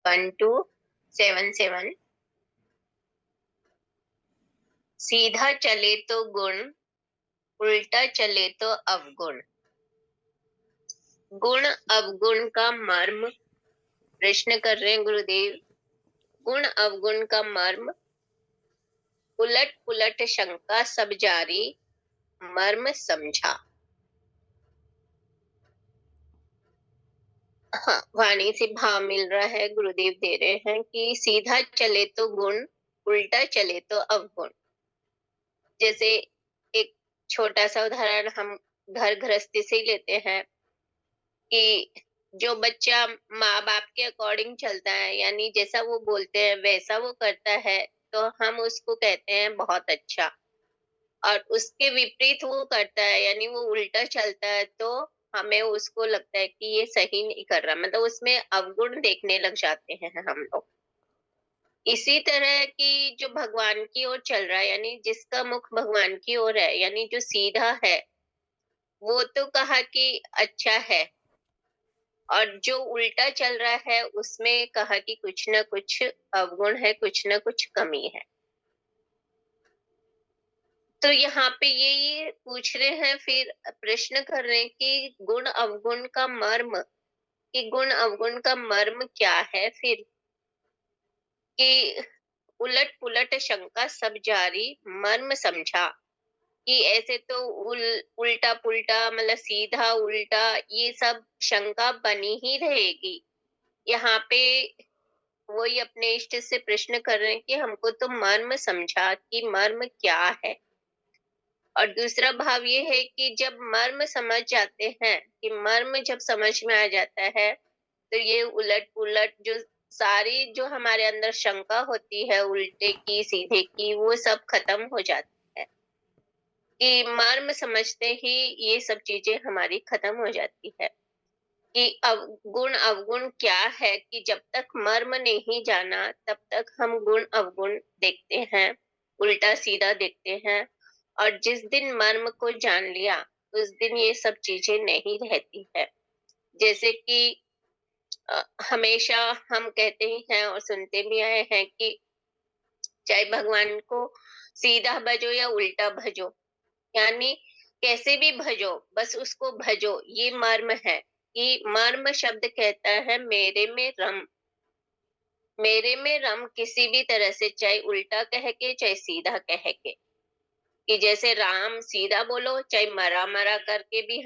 1277। सीधा चले तो गुण, उल्टा चले तो अवगुण। गुण अवगुण का मर्म प्रश्न कर रहे हैं गुरुदेव। गुण अवगुण का मर्म, उलट पुलट शंका सब जारी, मर्म समझा। हाँ, वाणी से भाव मिल रहा है। गुरुदेव दे रहे हैं कि सीधा चले तो गुण, उल्टा चले तो अवगुण। जैसे एक छोटा सा उदाहरण हम घर गृहस्थी से ही लेते हैं कि जो बच्चा माँ बाप के अकॉर्डिंग चलता है, यानी जैसा वो बोलते हैं वैसा वो करता है, तो हम उसको कहते हैं बहुत अच्छा। और उसके विपरीत वो करता है, यानी वो उल्टा चलता है, तो हमें उसको लगता है कि ये सही नहीं कर रहा, मतलब उसमें अवगुण देखने लग जाते हैं हम लोग। इसी तरह की जो भगवान की ओर चल रहा है, यानी जिसका मुख भगवान की ओर है, यानी जो सीधा है, वो तो कहा कि अच्छा है। और जो उल्टा चल रहा है उसमें कहा कि कुछ ना कुछ अवगुण है, कुछ ना कुछ कमी है। तो यहाँ पे ये पूछ रहे हैं, फिर प्रश्न कर रहे हैं कि गुण अवगुण का मर्म, कि गुण अवगुण का मर्म क्या है फिर, कि उलट पुलट शंका सब जारी, मर्म समझा। कि ऐसे तो उल्टा पुल्टा, मतलब सीधा उल्टा, ये सब शंका बनी ही रहेगी। यहाँ पे वही अपने इष्ट से प्रश्न कर रहे हैं कि हमको तो मर्म समझा, कि मर्म क्या है। और दूसरा भाव ये है कि जब मर्म समझ जाते हैं, कि मर्म जब समझ में आ जाता है, तो ये उलट पुलट जो सारी जो हमारे अंदर शंका होती है उल्टे की सीधे की, वो सब खत्म हो जाती है। कि मर्म समझते ही ये सब चीजें हमारी खत्म हो जाती है। कि गुण अवगुण क्या है, कि जब तक मर्म नहीं जाना तब तक हम गुण अवगुण देखते हैं, उल्टा सीधा देखते हैं। और जिस दिन मर्म को जान लिया, उस दिन ये सब चीजें नहीं रहती है। जैसे कि हमेशा हम कहते ही हैं और सुनते भी आए हैं कि चाहे भगवान को सीधा भजो या उल्टा भजो, यानी कैसे भी भजो, बस उसको भजो, ये मर्म है। कि मर्म शब्द कहता है मेरे में रम। मेरे में रम किसी भी तरह से, चाहे उल्टा कह के चाहे सीधा कह के। कि जैसे राम सीधा बोलो, चाहे मरा मरा करके भी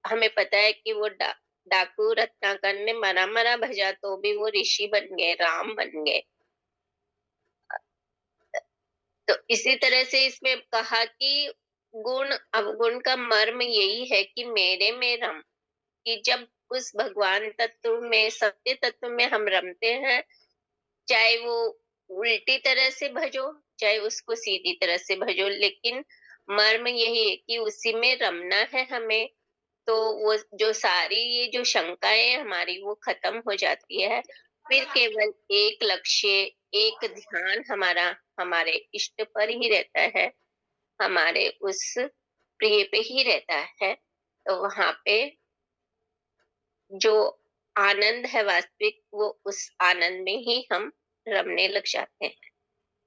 हमें पता है कि वो डाकू रत्नाकर ने मरा मरा भजा तो भी वो ऋषि बन गए, राम बन गए। तो इसी तरह से इसमें कहा कि गुण अवगुण का मर्म यही है कि मेरे में रम। कि जब उस भगवान तत्व में, सत्य तत्व में हम रमते हैं, चाहे वो उल्टी तरह से भजो, चाहे उसको सीधी तरह से भजो, लेकिन मर्म यही है कि उसी में रमना है हमें। तो वो जो सारी ये जो शंकाएं हमारी वो खत्म हो जाती है। फिर केवल एक लक्ष्य, एक ध्यान हमारा हमारे इष्ट पर ही रहता है, हमारे उस प्रिय पे ही रहता है। तो वहां पे जो आनंद है वास्तविक, वो उस आनंद में ही हम रमने लग जाते हैं।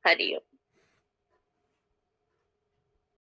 हरिओम।